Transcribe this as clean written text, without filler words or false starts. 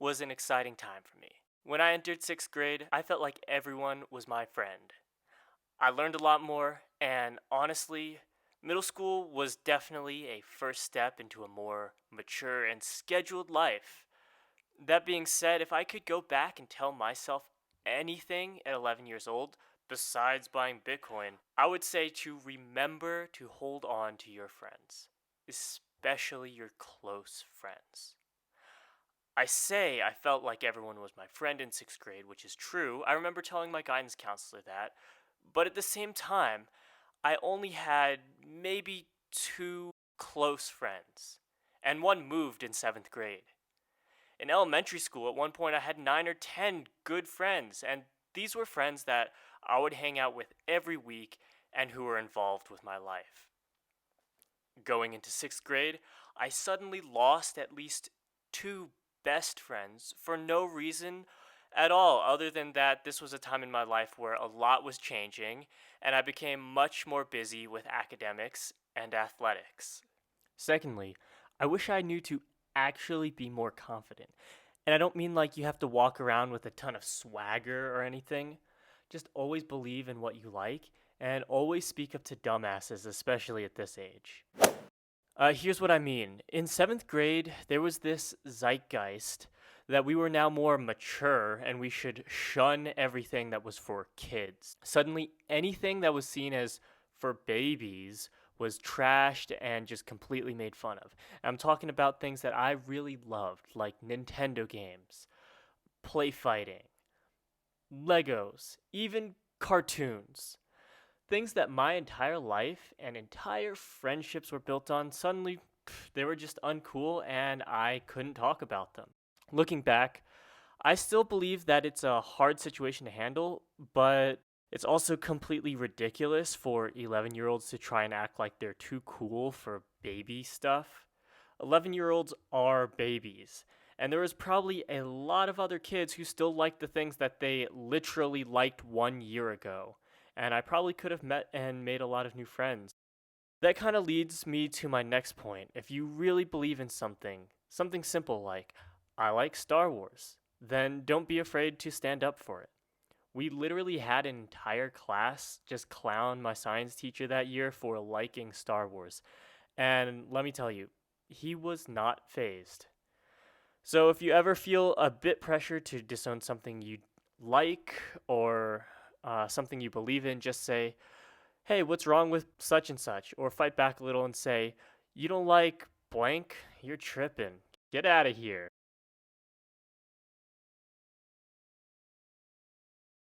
was an exciting time for me. When I entered sixth grade, I felt like everyone was my friend. I learned a lot more, and honestly, middle school was definitely a first step into a more mature and scheduled life. That being said, if I could go back and tell myself anything at 11 years old, besides buying Bitcoin, I would say to remember to hold on to your friends, especially your close friends. I say I felt like everyone was my friend in sixth grade, which is true. I remember telling my guidance counselor that. But at the same time, I only had maybe two close friends, and one moved in seventh grade. In elementary school, at one point, I had 9 or 10 good friends, and these were friends that I would hang out with every week and who were involved with my life. Going into sixth grade, I suddenly lost at least two best friends for no reason at all, other than that this was a time in my life where a lot was changing and I became much more busy with academics and athletics. Secondly, I wish I knew to actually be more confident. And I don't mean like you have to walk around with a ton of swagger or anything. Just always believe in what you like and always speak up to dumbasses, especially at this age. Here's what I mean. In seventh grade, there was this zeitgeist that we were now more mature and we should shun everything that was for kids. Suddenly, anything that was seen as for babies was trashed and just completely made fun of. I'm talking about things that I really loved, like Nintendo games, play fighting, Legos, even cartoons. Things that my entire life and entire friendships were built on, suddenly they were just uncool and I couldn't talk about them. Looking back, I still believe that it's a hard situation to handle, but it's also completely ridiculous for 11-year-olds to try and act like they're too cool for baby stuff. 11-year-olds are babies. And there is probably a lot of other kids who still like the things that they literally liked 1 year ago. And I probably could have met and made a lot of new friends. That kind of leads me to my next point. If you really believe in something, something simple like, I like Star Wars, then don't be afraid to stand up for it. We literally had an entire class just clown my science teacher that year for liking Star Wars. And let me tell you, he was not phased. So if you ever feel a bit pressure to disown something you like or something you believe in, just say, hey, what's wrong with such and such? Or fight back a little and say, you don't like blank? You're tripping. Get out of here.